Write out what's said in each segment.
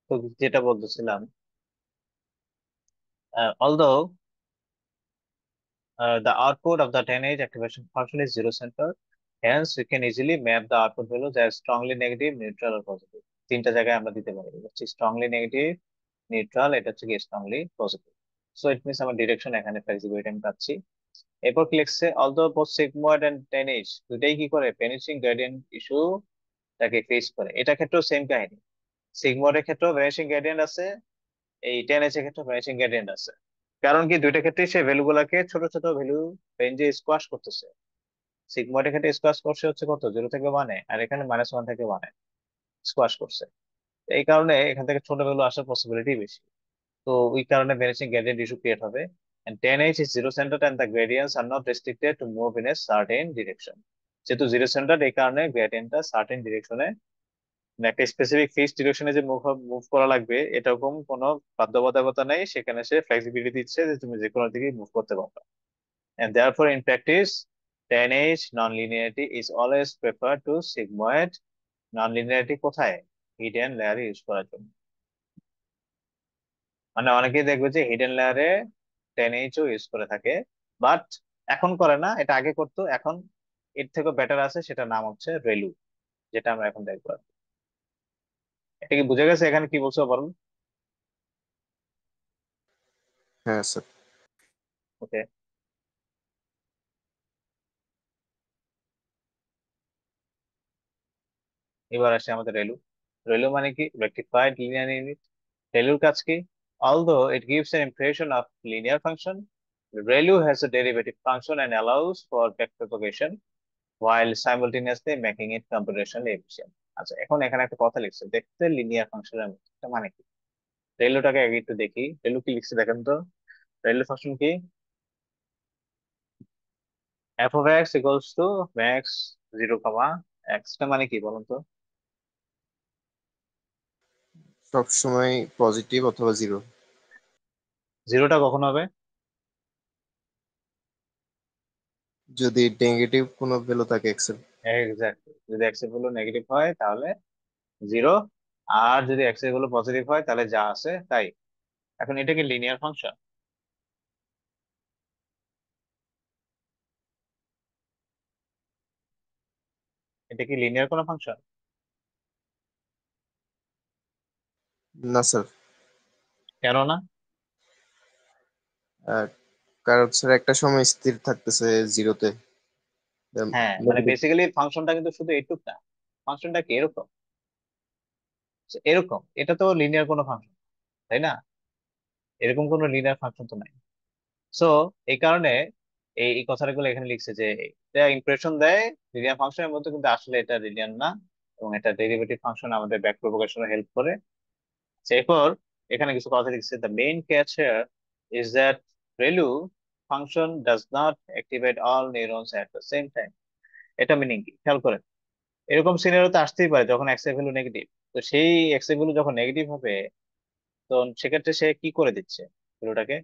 তো যেটা বলতেছিলাম, although the output of the 10H activation function is zero center, hence we can easily map the output values as strongly negative, neutral or positive. তিনটা জায়গায় আমরা দিতে পারি, হচ্ছে strongly negative, neutral, এটা হচ্ছে কি strongly positive. So it means আমার ডিরেকশন এখানে ফ্লেক্সিবিলিটি আমি পাচ্ছি। এরপর কি লিখছে, although both sigmoid and 10H দুটাই কি করে ভ্যানিশিং গ্রেডিয়েন্ট ইস্যুটাকে ফেস করে, এটা ক্ষেত্রেও সেম কাহিনী। সিগময়েডের ক্ষেত্রেও ভ্যানিশিং গ্রেডিয়েন্ট আছে, এই 10H এর ক্ষেত্রে ভ্যানিশিং গ্রেডিয়েন্ট আছে। কারণ কি দুইটা ক্ষেত্রে সে ভ্যালু গুলাকে ছোট ছোট ভ্যালু রেঞ্জে স্কোয়াশ করতেছে। সিগময়েডের ক্ষেত্রে স্কোয়াশ করছে হচ্ছে কত, 0 থেকে 1-এ, আর এখানে -1 থেকে 1-এ স্কোয়াশ করছে। তো এই কারণে এখান থেকে ছোট ভ্যালু আসার পসিবিলিটি বেশি। তো ওই কারণে ভ্যানিশিং গ্রেডিয়েন্ট ইস্যু ক্রিয়েট হবে। And 10H is zero centered and the gradients are not restricted to move in a certain direction. যেহেতু জিরো সেন্টার, এই কারণে গ্রেডিয়েন্টটা সার্টেন ডিরেকশনে, একটা স্পেসিফিক ফিক্সড ডিরেকশনে যে মুভ মুভ করা লাগবে এরকম কোনো বাধ্যবাধকতা নেই, সেখানে সে ফ্লেক্সিবিলিটি দিচ্ছে যে তুমি যে কোনো দিকে মুভ করতে পারবে। And therefore in practice 10H nonlinearity is always preferred to sigmoid nonlinearity কোথায়, হিডেন লেয়ারে ইউজ করার জন্য। মানে অনেকেই দেখবে যে হিডেন লেয়ারে 10H ও ইউজ করে থাকে, বাট এখন করে না, এটা আগে করতো, এখন এর থেকে বেটার আছে, সেটার নাম হচ্ছে রেলু, যেটা আমরা এখন দেখবো। এটা কি বুঝে গেছে এখানে কি বলছো বলুন? হ্যাঁ স্যার। ওকে, এবার আসে আমাদের রেলু। রেলু মানে কি, রেক্টিফাইড লিনিয়ার ইউনিট। রেলুর কাজ কি, although it gives an impression of linear function, ReLU has a derivative function and allows for backpropagation while simultaneously making it computationally efficient. আচ্ছা, এখন এখানে একটা কথা লিখছে, দেখতে লিনিয়ার ফাংশনের মতো, এটা মানে কি? রেলুটাকে আগে একটু দেখি, রেলু কি লিখছে দেখেন তো। রেলু ফাংশন কি, f of x equals to max 0 comma x, টা মানে কি বলুন তো? সব সময় পজিটিভ অথবা জিরো। জিরোটা কখন হবে? যদি নেগেটিভ কোনো ভ্যালু থাকে এক্স এর। এক্স্যাক্টলি, যদি এক্স এর ভ্যালু নেগেটিভ হয় তাহলে জিরো, আর যদি এক্স এর ভ্যালু পজিটিভ হয় তাহলে যা আছে তাই। এখন এটা কি লিনিয়ার ফাংশন? এটা কি লিনিয়ার কোনো ফাংশন? না স্যার। কেন না? আহ, কারণ স্যার একটা সময় স্থির থাকতেছে জিরোতে। হ্যাঁ, মানে নেগেটিভ। বেসিক্যালি ফাংশনটা কিন্তু শুধু এইটুক না, ফাংশনটা কি এরকম, এরকম, এটা তো লিনিয়ার কোনো ফাংশন, তাই না? এরকম কোনো লিনিয়ার ফাংশন তো নাই। সো এই কারণে এই এই কথাগুলো এখানে লিখছে যে এটা ইমপ্রেশন দেয় লিনিয়ার ফাংশনের মধ্যে, কিন্তু আসলে এটা লিনিয়ার না, এবং এটা ডেরিভেটিভ ফাংশন আমাদের ব্যাক প্রপোগেশনে হেল্প করে। এরপর এখানে কিছু কথা লিখছে, the main catch here is that ReLU function does not activate all neurons at the same time. এটা মিনিং কি খেয়াল করেন, এরকম সিনারিওতে আসতেই পারে যখন এক্স এর ভ্যালু নেগেটিভ। তো সেই এক্স এর ভ্যালু যখন নেগেটিভ হবে, তো সেক্ষেত্রে সে কি করে দিচ্ছে, ভ্যালুটাকে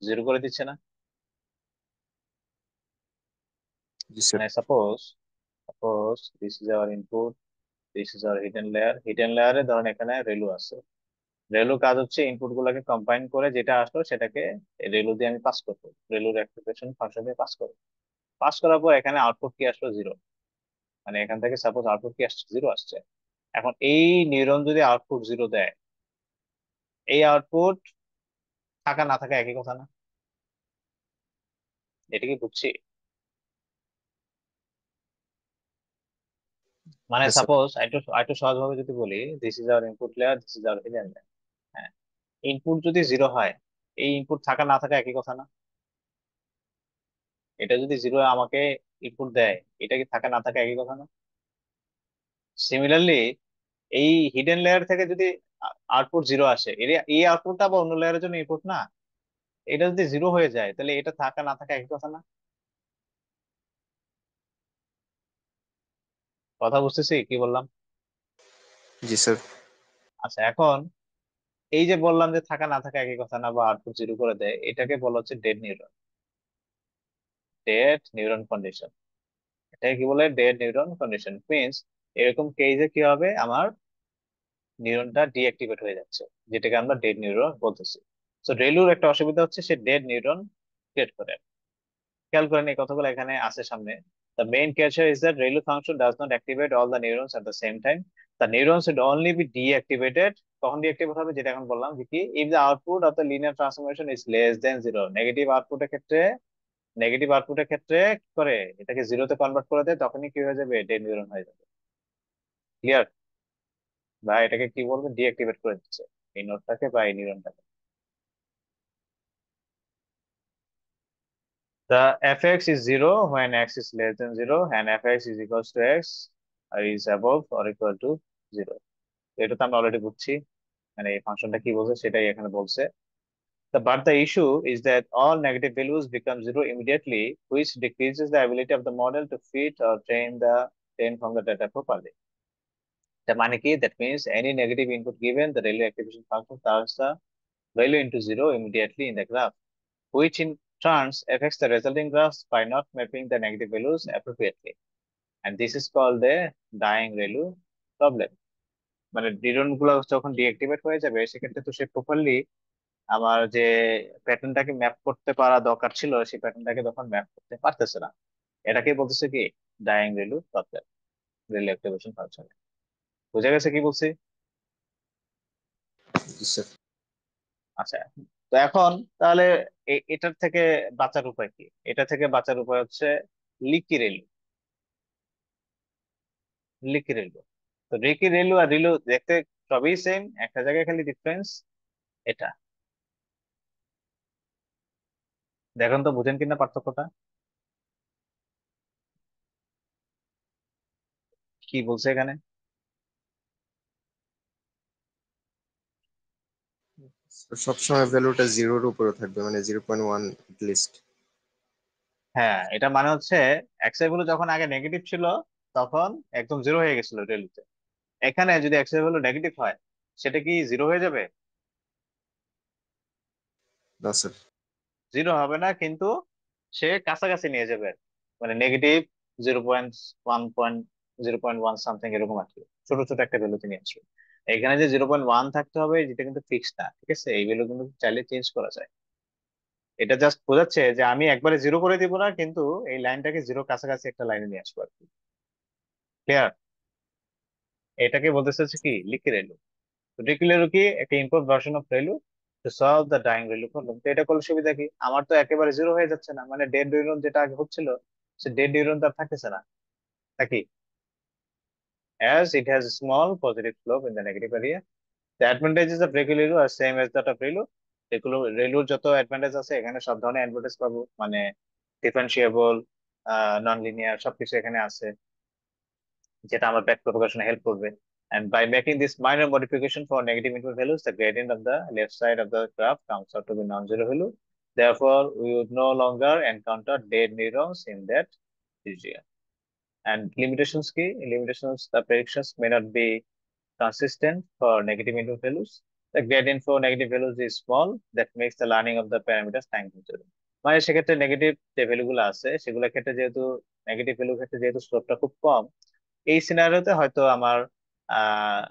জিরো করে দিচ্ছে না? জি স্যার। মানে suppose, suppose this is hour input, this is hour hidden layer, hidden লেয়ারে ধরেন এখানে রেলু আছে। রেলুর কাজ হচ্ছে ইনপুট গুলাকে কম্বাইন করে যেটা আসলো সেটাকে রেলু দিয়ে আমি পাস করবো, রেলুর এক্সপ্রেশন ফাংশন দিয়ে পাস করবো। পাস করার পর এখানে আউটপুট কি আসলো, জিরো। মানে এখান থেকে সাপোজ আউটপুট কি আসছে, জিরো আসছে। এখন এই নিউরন যদি আউটপুট জিরো দেয়, এই আউটপুট থাকা না থাকা একই কথা না? এটা কি বুঝছি? মানে হ্যাঁ স্যার। সাপোজ একটু একটু সহজভাবে যদি বলি, this is hour input layer, this is hour hidden layer. হ্যাঁ, ইনপুট যদি জিরো হয়, এই ইনপুট থাকা না থাকা একই কথা না? এটা যদি জিরো আমাকে ইনপুট দেয়, এটা কি থাকা না থাকা একই কথা না? সিমিলারলি এই হিডেন লেয়ার থেকে যদি আউটপুট জিরো আসে, এই আউটপুটটা আবার অন্য লেয়ারের জন্য ইনপুট না, এটা যদি জিরো হয়ে যায় তাহলে এটা থাকা না থাকা একই কথা না? কথা বুঝতেছি কি বললাম? জি স্যার। আচ্ছা, এখন এই যে বললাম যে থাকা না থাকা একই কথা না, বা আউটপুট জিরো করে দেয়, এটাকে বলা হচ্ছে dead neuron, dead neuron condition. এটাকে কি বলে, ডেড নিউরন কন্ডিশন। মিনস এরকম কেসে কি হবে, আমার নিউরনটা ডিঅ্যাক্টিভেট হয়ে যাচ্ছে, যেটাকে আমরা ডেড নিউরন বলতেছি। তো রেলুর একটা অসুবিধা হচ্ছে সে ডেড নিউরন ক্রিয়েট করে। খেয়াল করেন এই কথাগুলো এখানে আছে সামনে। The main catch is that ReLU function does not activate all the neurons at the same time. The neurons should only be deactivated. কখন ডিঅ্যাক্টিভেট হবে, যেটা এখন বললাম যে কি, if the output of the linear transformation is less than zero, negative আউটপুটের ক্ষেত্রে কি করে, এটাকে জিরোতে কনভার্ট করে দেয়, তখনই কি হয়ে যাবে, ডেড নিউরন হয়ে যাবে। ক্লিয়ার? বা এটাকে কি বলবো, ডিঅ্যাক্টিভেট করে দিচ্ছে এই নোডটাকে বা এই নিউরনটাকে। The fx is 0 when x is less than 0 and fx is equals to x is above or equal to 0. এটা তো আমরা অলরেডি বুঝছি, মানে এই ফাংশনটা কি বলছে সেটাই এখানে বলছে। But the issue is that all negative values become 0 immediately, which decreases the ability of the model to fit or train from the data properly. The মানে কি, that means any negative input given, the Rayleigh activation function turns the value into 0 immediately in the graph, which in turn affects the resulting graphs by not mapping the negative values appropriately. And this is called the dying ReLU problem. মানে neuron গুলো যখন deactivate হয়ে যাবে, সেক্ষেত্রে তো সে properly আমার যে প্যাটার্নটাকে map করতে পারা দরকার ছিল, সেই প্যাটার্নটাকে তখন ম্যাপ করতে পারতেছে না। এটাকে বলতেছে কি, dying ReLU problem, ReLU activation function. বুঝা গেছে কি বলছি? জি স্যার। আচ্ছা, তো এখন তাহলে এটার থেকে বাঁচার উপায় কি? এটা থেকে বাঁচার উপায় হচ্ছে লিকি রেলু। লিকি রেলু, তো রিকি রেলু আর রিলু দেখতে সবই সেম, একটা জায়গায় খালি ডিফারেন্স এটা। দেখুন তো বুঝেন কিনা পার্থক্যটা, কি বলছে এখানে। সবসময় ভ্যালুটা জিরোর উপরে থাকবে, মানে 0.1 লিস্ট। হ্যাঁ, এটা মানে হচ্ছে এক্স এর ভ্যালু যখন আগে নেগেটিভ ছিল, তখন একদম জিরো হয়ে গেছিল রেলুতে। এখানে যদি এক্স এর ভ্যালু নেগেটিভ হয়, সেটা কি জিরো হয়ে যাবে? না স্যার। জিরো হবে না, কিন্তু সে কাছাকাছি নিয়ে যাবে আর কি। মানে নেগেটিভ 0.1 সামথিং এরকম আর কি, ছোট ছোট একটা ভ্যালুতে নিয়ে আসবে। এখানে যে 0.1 থাকতে হবে, যেটা কিন্তু ফিক্স না, ঠিক আছে, এই ভ্যালু কিন্তু চাইলে চেঞ্জ করা যায়। এটা জাস্ট বোঝাচ্ছে যে আমি একবারে জিরো করে দিব না, কিন্তু এই লাইনটাকে জিরো কাছাকাছি একটা লাইনে নিয়ে আসবো আর কি। ক্লিয়ার? এটাকে বলতে চাচ্ছে কি, লিখে রেলু। তো লিখে রেলু কি, একটা improve version of ReLU to solve the dying ReLU problem. তো এটা করলে সুবিধা কি, আমার তো একেবারে জিরো হয়ে যাচ্ছে না, মানে ডেড নিউরন যেটা আগে হচ্ছিল, সে ডেড নিউরন তো আর থাকতেছে না নাকি, as it has a small positive slope in the negative area. The advantages of Relu are same as that of Relu. রেলুর যত অ্যাডভান্টেজ আছে, এখানে সব ধরনের অ্যাডভান্টেজ পাবো, মানে ডিফারেন্সিয়েবল, নন লিনিয়ার সবকিছু এখানে আছে, যেটা আমার ব্যাক প্রপাগেশনে হেল্প করবে। And by making this minor modification for negative input values, the gradient of the left side of the graph comes out to be non-zero value. Therefore, we would no longer encounter dead neurons in that region. And limitations key, limitations, the predictions may not be consistent for negative input values. The gradient for negative values is small, that makes the learning of the parameters time consuming. মানে সেক্ষেত্রে negative যে value গুলো আছে, সেগুলোর ক্ষেত্রে যেহেতু negative ভ্যালুর ক্ষেত্রে যেহেতু স্লোপটা খুব কম, এই সিনারিওতে হয়তো আমার আহ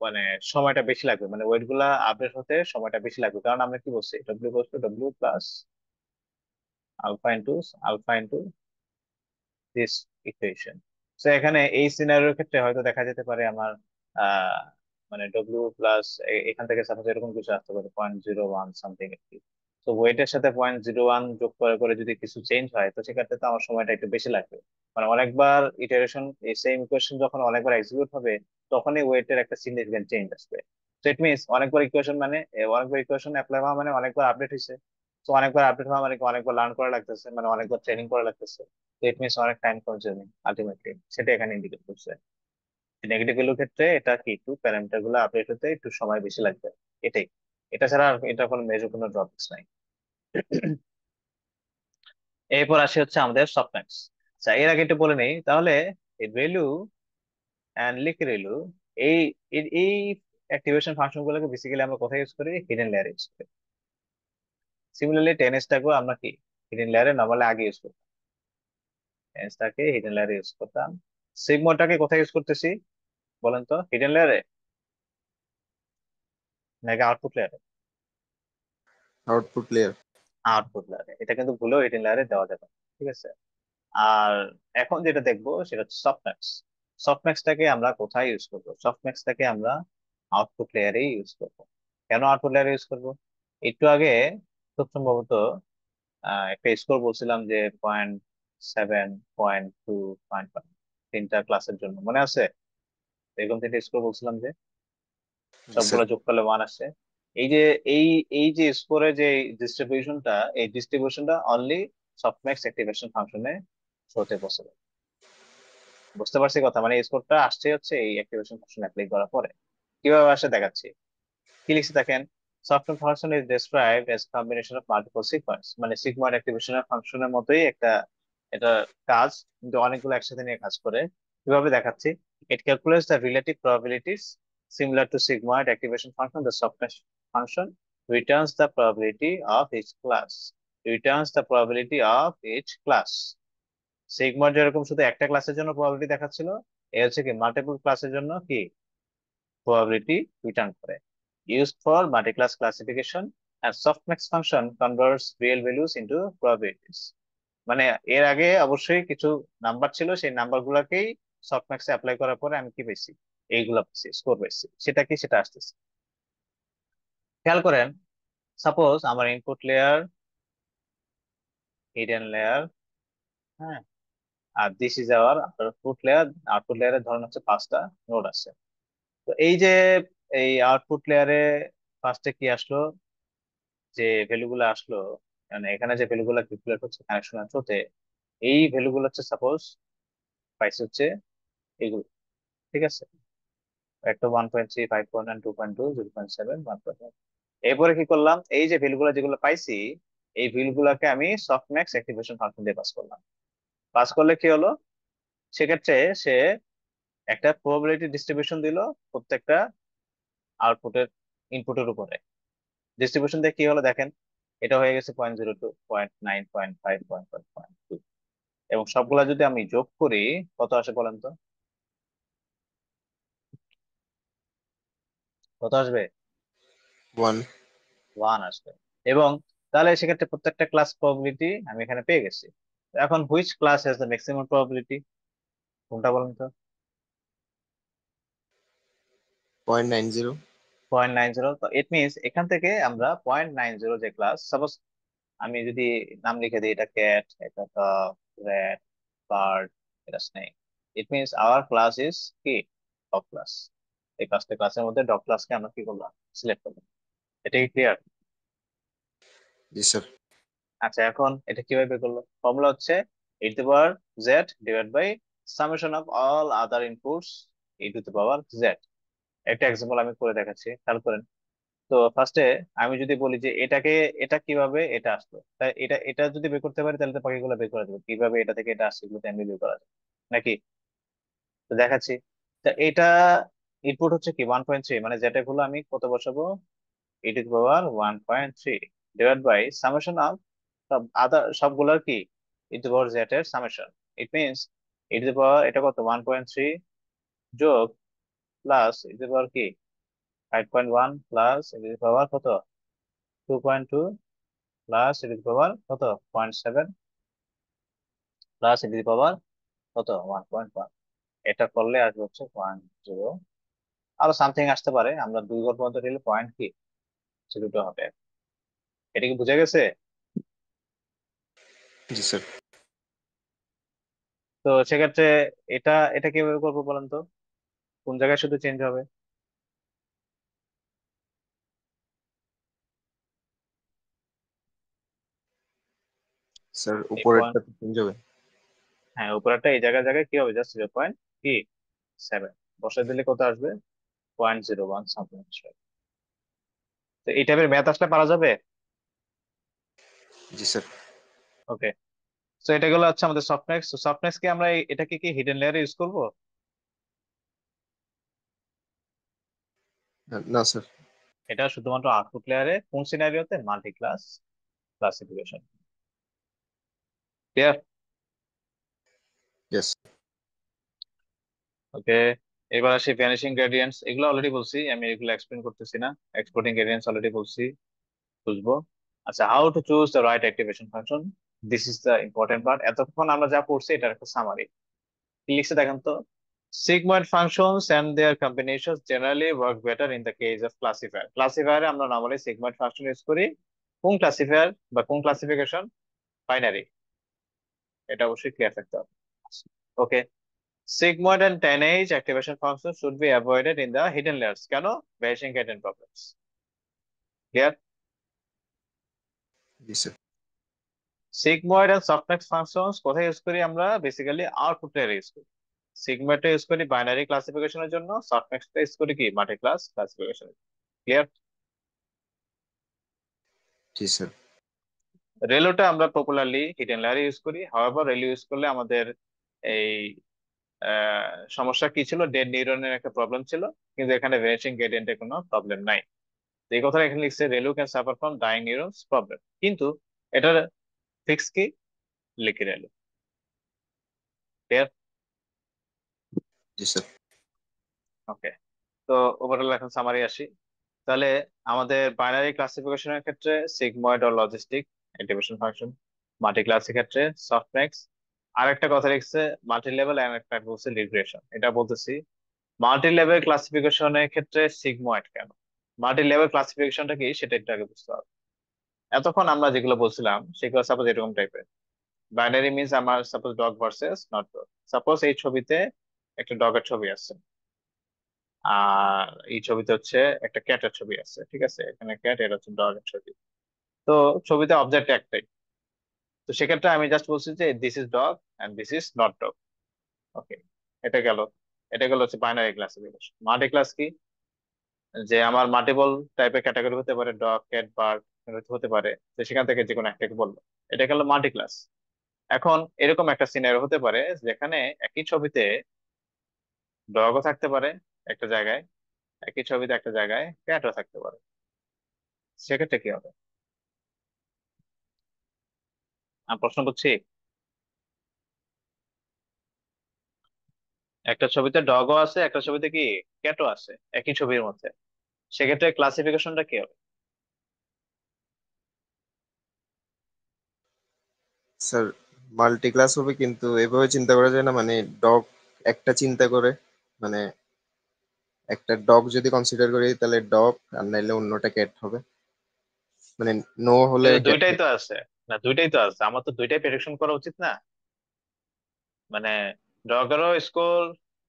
মানে সময়টা বেশি লাগবে, মানে ওয়েট গুলা আপডেট হতে সময়টা বেশি লাগবে, কারণ আমরা কি বলছি, W plus alpha into this equation. তো এখানে এই সিনারিওর ক্ষেত্রে হয়তো দেখা যেতে পারে আমার আহ মানে ডব্লিউ প্লাস এখান থেকে সাপোজ এরকম কিছু আসতে পারে 0.01 সামথিং একটি। তো ওয়েটের সাথে 0.01 যোগ করে করে যদি কিছু চেঞ্জ হয়, তো সেক্ষেত্রে তো আমার সময়টা একটু বেশি লাগবে। মানে অনেকবার ইটারেশন, এই সেম ইকুয়েশন যখন অনেকবার এক্সিকিউট হবে, তখনই ওয়েটের একটা সিগনিফিকেন্ট চেঞ্জ আসবে। তো ইট মিনস অনেকবার ইকুয়েশন মানে অনেকবার ইকুয়েশন অ্যাপ্লাই হওয়া মানে অনেকবার আপডেট হয়েছে। তো অনেকবার আপডেট হওয়া মানে কি, অনেকবার লার্ন করা লাগতেছে, মানে অনেকবার ট্রেনিং করা লাগতেছে। ইট মিনস অনেক টাইম কনজিউমিং আলটিমেটলি, সেটা এখানে ইন্ডিকেট করছে। নেগেটিভ ভ্যালুর ক্ষেত্রে এটা কি, একটু প্যারামিটার গুলো আপডেট হতে একটু সময় বেশি লাগবে, এটাই। এটা ছাড়া আর এটা কোনো মেজর কোনো ড্রব্যাকস নাই। এরপর আসি হচ্ছে আমাদের সফটম্যাক্স। আচ্ছা, এর আগে একটু বলে নেই তাহলে, এই রেলু অ্যান্ড লিক রেলু, এই এই অ্যাক্টিভেশন ফাংশন গুলোকে বেসিক্যালি আমরা কোথায় ইউজ করি, হিডেন লেয়ারে ইউজ করি। সিমিলারলি টেনএসটাকেও আমরা কি হিডেন লেয়ারে নর্মালি আগে ইউজ করতাম, টেনএসটাকে হিডেন লেয়ারে ইউজ করতাম। সিগমোডটাকে কোথায় ইউজ করতেছি বলেন তো, হিডেন লেয়ারে। নাকি আউটপুট লেয়ারে? Output layer. আউটপুট লেয়ারে, এটা কিন্তু ভুলেও হিডেন লেয়ারে দেওয়া যাবে না, ঠিক আছে। আর এখন যেটা দেখবো সেটা হচ্ছে সফটম্যাক্স। সফটম্যাক্সটাকে আমরা কোথায় ইউজ করবো? সফটম্যাক্সটাকে আমরা আউটপুট লেয়ারেই ইউজ করবো। কেন আউটপুট লেয়ারে ইউজ করবো? একটু আগে খুব সম্ভবত একটা স্কোর বলছিলাম যে 0.7, 0.2, 0.1, তিনটা ক্লাসের জন্য মনে আছে? এরকম তিনটা স্কোর বলছিলাম যে জি স্যার। সবগুলো যোগ করলে 1 আসে। এই যে এই এই যে স্কোরে যে ডিস্ট্রিবিউশনটা, এই ডিস্ট্রিবিউশনটা অনলি সফটম্যাক্স অ্যাক্টিভেশন ফাংশনে হতে পসিবল। বুঝতে পারছি কথা, মানে স্কোরটা আসছে হচ্ছে এই অ্যাক্টিভেশন ফাংশন অ্যাপ্লাই করার পরে। কিভাবে আসে দেখাচ্ছি। কি লিখছে দেখেন, software function is described as combination of multiple sequence, মানে সিগময়েড অ্যাক্টিভেশনের ফাংশনের মতোই একটা এটা কাজ, কিন্তু অনেকগুলো একসাথে নিয়ে কাজ করে। কিভাবে দেখাচ্ছি, it calculates the relative probabilities similar to sigmoid activation function. The softmax function returns the probability of each class, returns the probability of each class. Sigmoid যেরকম শুধু একটা ক্লাসের জন্য প্রবাবিলিটি দেখাচ্ছিল, এ হচ্ছে কি মাল্টিপল ক্লাসের জন্য কি probability রিটার্ন করে। Used for multi-class classification, and softmax function converts real values into probabilities. মানে এর আগে অবশ্যই কিছু নাম্বার ছিল, সেই নাম্বার গুলাকেই সফটম্যাক্সে অ্যাপ্লাই করার পরে আমি কি পেয়েছি, এইগুলা পেয়েছি, স্কোর পেয়েছি। সেটা কি, সেটা আসতেছে। খেয়াল করেন, সাপোজ আমার ইনপুট লেয়ার, হিডেন লেয়ার, হ্যাঁ, আর this is our output layer. Output লেয়ারের ধরন হচ্ছে 5টা নোড আছে। তো এই যে এই আউটপুট লেয়ারে ফার্স্টে কি আসলো, যে ভ্যালুগুলো আসলো, মানে এখানে যে ভ্যালুগুলো ক্যালকুলেট হচ্ছে কানেকশনের থ্রুতে, এই ভ্যালুগুলো হচ্ছে সাপোজ পাইছে হচ্ছে এগুলো, ঠিক আছে। একটা 1.3, 5.1, 2.2, 0.7, 1.1। এরপরে কি করলাম, এই যে ভ্যালুগুলো যেগুলো পাইছি, এই ভ্যালুগুলোকে আমি সফটম্যাক্স অ্যাক্টিভেশন ফাংশন দিয়ে পাস করলাম। পাস করলে কি হলো, সেক্ষেত্রে সে একটা প্রবাবিলিটি ডিস্ট্রিবিউশন দিল প্রত্যেকটা আউটপুটের ইনপুটের উপরে। ডিস্ট্রিবিউশন দিয়ে কি হলো দেখেন, এটা হয়ে গেছে 0.02, 0.9, 0.5, 1.2। এবং সবগুলা যদি আমি যোগ করি, কত আসে বলেন তো? কত আসবে? ওয়ান। 1 আসবে। এবং তাহলে সেক্ষেত্রে প্রত্যেকটা ক্লাস প্রবাবিলিটি আমি এখানে পেয়ে গেছি। এখন which class has the maximum probability, কোনটা বলেন তো? 0.90। 0.90। তো ইট মিনস এখান থেকে আমরা 0.90 যে ক্লাস, সাপোজ আমি যদি নাম লিখে দিই, এটা ক্যাট, এটা ডগ, র্যাট, বার্ড, এটা snake, it means our class is কি, ডগ ক্লাস। এই পাঁচটা ক্লাসের মধ্যে ডগ ক্লাসকে আমরা কি করলাম, সিলেক্ট করলাম। এটা কি ক্লিয়ার? জি স্যার। আচ্ছা, এখন এটা কিভাবে বের করলো? ফর্মুলা হচ্ছে e⁻z divide by summation of all other inputs e⁻z। একটা এক্সাম্পল আমি করে দেখাচ্ছি, খেয়াল করেন। তো ফার্স্টে আমি যদি বলি যে এটাকে, এটা কিভাবে এটা আসলো, তাই এটা এটা যদি বের করতে পারি তাহলে তো বাকিগুলো বের করা যাবে, কিভাবে এটা থেকে এটা আসছে এগুলো তো এমনি বের করা যাবে নাকি। তো দেখাচ্ছি। তা এটা ইনপুট হচ্ছে কি 1.3, মানে যেটা গুলো আমি কত বসাবো, e⁻1.3 divide by summation of সব আদার সবগুলোর কি e⁻z এর সামেশন। ইট মিনস এটা কত 1.3 যোগ প্লাস কি 5.1 প্লাস কত 2.2 প্লাস কত 0.7 প্লাস কত 1.1। এটা করলে আসবে হচ্ছে 0.0, আরো সামথিং আসতে পারে, আমরা 2 ঘর পর্যন্ত নিলে পয়েন্ট কি 0 হবে। এটা কি বুঝে গেছে? জি স্যার। তো সেক্ষেত্রে এটা এটা কিভাবে করবো বলেন তো, কোন জায়গায় শুধু চেঞ্জ হবে? স্যার এই পয়েন্ট, উপরেরটা তো চেঞ্জ হবে। হ্যাঁ উপরেরটা এই জায়গায় জায়গায় কি হবে, জাস্ট 0.7 বসাই দিলে কত আসবে, 0.01 সামথিং আসবে। তো এই টাইপের ম্যাথ আসলে পারা যাবে। জি স্যার। ওকে, তো এটা গেলো হচ্ছে আমাদের সফটম্যাক্স। তো সফটম্যাক্স কে আমরা এটাকে কি হিডেন লেয়ারে ইউজ করবো? না স্যার। এটা শুধুমাত্র আউটপুট লেয়ারে, কোন সিনারিওতে, multi class classification. Clear? Yes. Okay. এবার আসি ভ্যানিশিং গ্রেডিয়েন্টস, এগুলো অলরেডি বলছি, আমি এগুলো এক্সপ্লেন করতেছি না। এক্সপোর্টিং গ্রেডিয়েন্টস অলরেডি বলছি, বুঝবো। আচ্ছা, how to choose the right activation function, this is the important part. এতক্ষণ আমরা যা পড়ছি এটার একটা সামারি। কি লিখছে দেখেন তো, sigmoid functions and their combinations generally work better in the case of classifier. Classifier এ আমরা নরমালি sigmoid ফাংশন ইউজ করি। কোন ক্লাসিফায়ার বা কোন ক্লাসিফিকেশন? বাইনারি। এটা অবশ্যই ক্লিয়ার থাকতে হবে। ওকে, sigmoid and tanh activation functions should be avoided in the hidden layers, কেন? Vanishing gradient problems। Clear? G sir. sigmoid and softmax functions কোথায় ইউজ করি আমরা? বেসিক্যালি আউটপুট লেয়ারে ইউজ করি। sigmoidটা ইউজ করি বাইনারি ক্লাসিফিকেশনের জন্য, softmaxটা ইউজ করি কি মাল্টি ক্লাস ক্লাসিফিকেশন। ক্লিয়ার? জি স্যার। রেলোটা আমরা পপুলারলি হিডেন লেয়ারে ইউজ করি, হাওয়েভার রেলো ইউজ করলে আমাদের এই সমস্যা কি ছিল, ডেড নিউরনের একটা প্রবলেম ছিল, কিন্তু এখানে ভ্যানিশিং গ্রেডিয়েন্টের কোনো প্রবলেম নাই। তো এই কথাটা এখানে লিখছে, ReLU can suffer from dying neurons problem, কিন্তু এটার ফিক্স কি? লিখি রেলো। ক্লিয়ার? জি স্যার। ওকে, তো ওভারঅল এখন সামারি আসি। তাহলে আমাদের বাইনারি ক্লাসিফিকেশনের ক্ষেত্রে সিগময়েড ও লজিস্টিক অ্যাক্টিভেশন ফাংশন, মাল্টি ক্লাসের ক্ষেত্রে সফটম্যাক্স। আর একটা কথা লিখছে মাল্টি লেভেল, আর একটা বলছে রিগ্রেশন। এটা বলতেছি, মাল্টি লেভেল ক্লাসিফিকেশনের ক্ষেত্রে সিগময়েড কেন? মাল্টি লেভেল ক্লাসিফিকেশনটা কি সেটা একটু আগে বুঝতে হবে। এতক্ষণ আমরা যেগুলো বলছিলাম সেগুলো সাপোজ এরকম টাইপের। বাইনারি মিনস আমার suppose dog versus not dog. Suppose এই ছবিতে একটা ডগের ছবি আছে, আর এই ছবিতে হচ্ছে একটা ক্যাটের ছবি আছে, ঠিক আছে? এখানে ক্যাট, এটা হচ্ছে ডগের ছবি। তো ছবিতে অবজেক্ট একটাই। তো সেক্ষেত্রে আমি জাস্ট বলছি যে this is dog and this is not dog. Okay, এটা গেল। এটা গেল হচ্ছে বাইনারি ক্লাসিফিকেশন। মাল্টি ক্লাস কি? যে আমার মাল্টিপল টাইপের ক্যাটাগরি হতে পারে, ডগ, ক্যাট, বার্ড হতে পারে, তো সেখান থেকে যে কোনো একটাকে বলবো। এটা গেল মাল্টি ক্লাস। এখন এরকম একটা সিনারিও হতে পারে যেখানে একই ছবিতে ডগও থাকতে পারে একটা জায়গায়, একই ছবিতে একটা জায়গায় ক্যাটও থাকতে পারে। সেক্ষেত্রে কি হবে? আমি প্রশ্ন করছি, একটা ছবিতে ডগও আছে, একটা ছবিতে কি ক্যাটও আছে একই ছবির মধ্যে, সেক্ষেত্রে ক্লাসিফিকেশনটা কি হবে? স্যার মাল্টি ক্লাস হবে, কিন্তু এভাবে চিন্তা করা যায় না, মানে ডগ একটা চিন্তা করে, মানে একটা ডগ যদি কনসিডার করি তাহলে ডগ, আর নাইলে অন্যটা ক্যাট হবে, মানে নো হলে কিন্তু ক্যাট দুইটাই হবে। তো আছে। না, দুইটাই তো আছে, আমার তো দুইটাই প্রেডিকশন করা উচিত না? মানে ডগেরও স্কোর,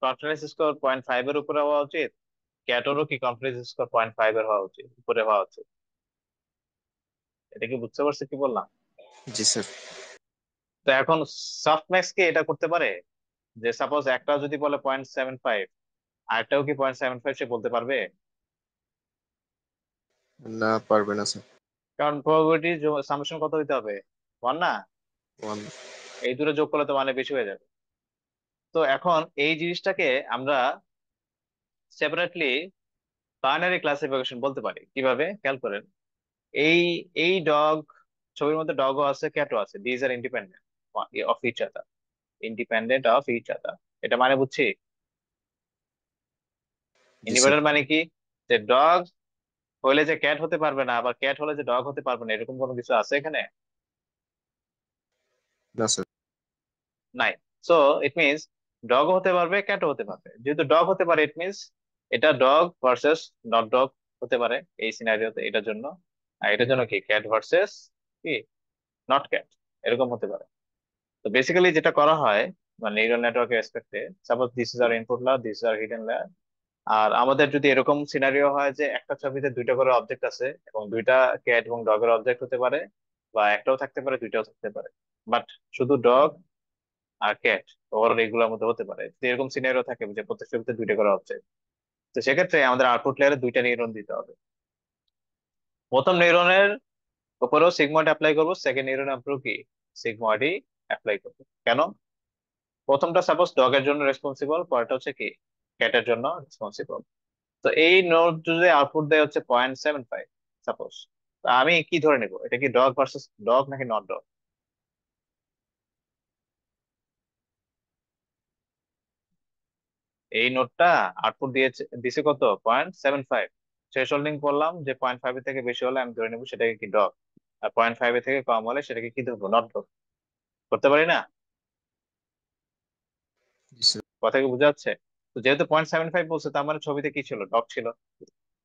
কনফিডেন্স স্কোর 0.5 এর উপরে হওয়া উচিত, ক্যাটেরও কি কনফিডেন্স স্কোর 0.5 এর হওয়া উচিত, উপরে হওয়া উচিত। এটা কি বুঝতে পারছি কি বললাম? জি স্যার। তো এখন সফটম্যাক্স কি এটা করতে পারে যে সাপোজ একটা যদি বলে 0.75, আরেকটাও কি 0.75 সে বলতে পারবে? না, পারবে না স্যার। কারণ প্রবাবিলিটি সামেশন কত হইতে হবে? 1 না? ওয়ান। এই দুটো যোগ করলে তো মানে বেশি হয়ে যাবে। তো এখন এই জিনিসটাকে আমরা সেপারেটলি বাইনারি ক্লাসিফিকেশন বলতে পারি। কিভাবে? খেয়াল করেন, এই এই ডগ ছবির মধ্যে ডগও আছে, ক্যাটও আছে, these are independent of each other, independent of each other. এটা মানে বুঝছি? জি স্যার। ইন্ডিপেন্ডেন্ট মানে কি? যে ডগ হলে যে ক্যাট হতে পারবে না, আবার ক্যাট হলে যে ডগ হতে পারবে না, এরকম কোনো কিছু আছে এখানে? না স্যার। নাই। সো ইট মিনস ডগ হতে পারবে, ক্যাটও হতে পারবে। যেহেতু ডগ হতে পারে, ইট মিনস এটা ডগ ভার্সেস নট ডগ হতে পারে এই সিনারিওতে, এটার জন্য। আর এটার জন্য কি ক্যাট ভার্সেস কি নট ক্যাট, এরকম হতে পারে। তো বেসিক্যালি যেটা করা হয়, মানে নিউরাল নেটওয়ার্কের রেসপেক্টে, suppose this is our input layer, this is our hidden layer. আর আমাদের যদি এরকম সিনারিও হয় যে একটা ছবিতে দুইটা করে অবজেক্ট আছে এবং দুইটা ক্যাট এবং ডগের অবজেক্ট হতে পারে, বা একটাও থাকতে পারে, দুইটাও থাকতে পারে, বাট শুধু ডগ আর ক্যাট ওভারঅল এগুলোর মধ্যে হতে পারে, যদি এরকম সিনারিও থাকে যে প্রত্যেক ছবিতে দুইটা করে অবজেক্ট, তো সেক্ষেত্রে আমাদের আউটপুট লেয়ারে দুইটা নিউরন দিতে হবে। প্রথম নিউরনের উপরেও সিগময়েড অ্যাপ্লাই করবো, সেকেন্ড নিউরনের উপরেও কি সিগময়েডই অ্যাপ্লাই করবো। কেন? প্রথমটা সাপোজ ডগের জন্য রেসপন্সিবল, পরেরটা হচ্ছে কি ক্যাটের জন্য রেসপন্সিবল। তো এই নোড যদি আউটপুট দেয় হচ্ছে 0.75 সাপোজ, আমি কি ধরে নিব এটা কি ডগ ভার্সেস ডগ নাকি নট ডগ? এই নোটটা আউটপুট দিছে কত, 0.75। থ্রেশ হোল্ডিং করলাম যে 0.5 এর থেকে বেশি হলে আমি ধরে নেবো সেটাকে কি ডগ, আর 0.5 এর থেকে কম হলে সেটাকে কি ধরবো, নট ডগ। করতে পারি না? জি স্যার। কথা কি বোঝা যাচ্ছে? তো যেহেতু 0.75 বলছে, তার মানে ছবিতে কি ছিল, ডগ ছিল।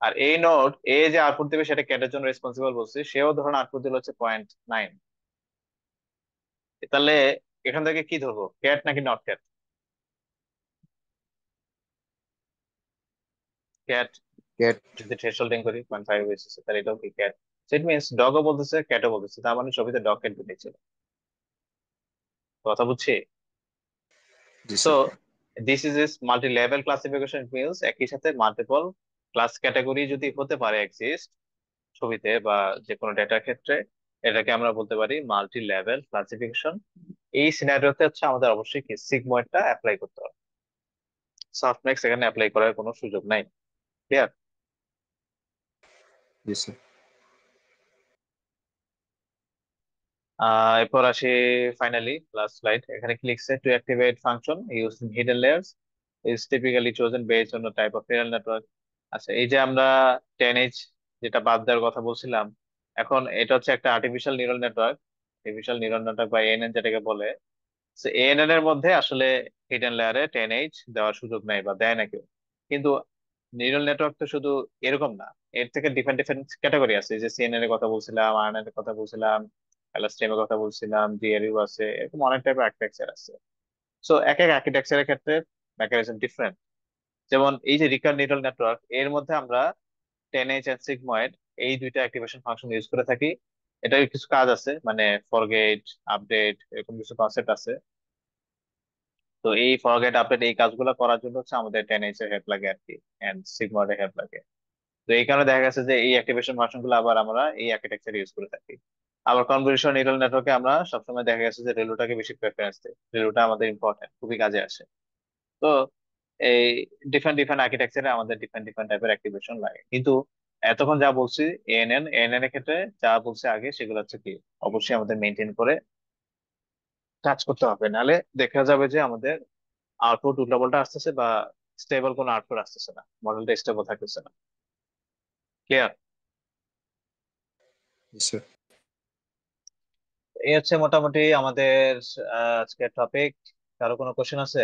আর এই নোট এ যে আউটপুট দিবে সেটা ক্যাটের জন্য রেসপন্সিবল বলছে, সেও ধরুন আউটপুট দিল হচ্ছে 0.9। তাহলে এখান থেকে কি ধরবো, ক্যাট নাকি নট ক্যাট? ক্যাট। ক্যাট। যদি থ্রেশহোল্ডিং করি 0.5 বেসিসে, তাহলে এটাও কি ক্যাট। সেট মিনস ডগও বলতেছে ক্যাটও বলতেছে, তার মানে ছবিতে ডগ ক্যাট দুটোই ছিল। কথা বুঝছি? জি so sir. This is is multi level classification means একই সাথে মাল্টিপল ক্লাস ক্যাটাগরি যদি হতে পারে এক্সিস্ট ছবিতে বা যে কোনো ডেটার ক্ষেত্রে, এটাকে আমরা বলতে পারি মাল্টি লেভেল ক্লাসিফিকেশন। এই সিনারিওতে হচ্ছে আমাদের অবশ্যই কি সিগময়েডটা অ্যাপ্লাই করতে হবে, সফটম্যাক্স এখানে অ্যাপ্লাই করার কোনো সুযোগ নাই। ক্লিয়ার? জি স্যার। এরপর আসি ফাইনালি লাস্ট স্লাইড। এখানে কি লিখছে, two activate function using hidden layers is typically chosen based on type of neural network. আচ্ছা, এই যে আমরা 10H যেটা বাদ দেওয়ার কথা বলছিলাম, এখন এটা হচ্ছে একটা artificial neural network, artificial neural network বা এএনএন যেটাকে বলে। এএনএন এর মধ্যে আসলে হিডেন লেয়ারে 10H দেওয়ার সুযোগ নাই বা দেয় না কেউ। কিন্তু নিউরাল নেটওয়ার্ক তো শুধু এরকম না, এর থেকে ডিফারেন্ট ডিফারেন্ট ক্যাটাগরি আছে। এই যে সিএনএন এর কথা বলছিলাম, আরএনএন এর কথা বলছিলাম, এলএসটিএম এর কথা বলছিলাম, ডিআরইউ আছে, এরকম অনেক টাইপের আর্কিটেকচার আছে। সো এক এক আর্কিটেকচারের ক্ষেত্রে মেকানিজম ডিফারেন্ট। যেমন এই যে রিকার নিউরাল নেটওয়ার্ক, এর মধ্যে আমরা 10H এন্ড সিগময়েড এই দুইটা অ্যাক্টিভেশন ফাংশন ইউজ করে থাকি। এটার কিছু কাজ আছে, মানে ফরগেট, আপডেট, এরকম কিছু কনসেপ্ট আছে। তো এই ফরগেট আপডেট এই কাজগুলো করার জন্য হচ্ছে আমাদের 10H এর হেল্প লাগে আর কি, এন্ড সিগময়েড এর হেল্প লাগে। তো এই কারণে দেখা গেছে যে এই অ্যাক্টিভেশন ভার্সন গুলো আবার আমরা এই আর্কিটেকচার ইউজ করে থাকি। আবার কনভলিউশন নিউরাল নেটওয়ার্কে আমরা সবসময় দেখা গেছে যে রেলুটাকে বেশি প্রেফারেন্স দিই, রেলুটা আমাদের ইম্পর্টেন্ট, খুবই কাজে আসে। তো এই ডিফারেন্ট ডিফারেন্ট আর্কিটেকচারে আমাদের ডিফারেন্ট ডিফারেন্ট টাইপের অ্যাক্টিভেশন লাগে। কিন্তু এতক্ষণ যা বলছি এএনএন এএনএন এর ক্ষেত্রে যা বলছে আগে, সেগুলো হচ্ছে কি অবশ্যই আমাদের মেনটেন করে কাজ করতে হবে, নাহলে দেখা যাবে যে আমাদের আউটপুট উল্টাপাল্টা আসতেছে বা স্টেবল কোনো আউটপুট আসতেছে না, মডেলটা স্টেবল থাকতেছে না। ক্লিয়ার? জি স্যার। এই হচ্ছে মোটামুটি আমাদের আজকের টপিক। কারো কোনো কোশ্চেন আছে?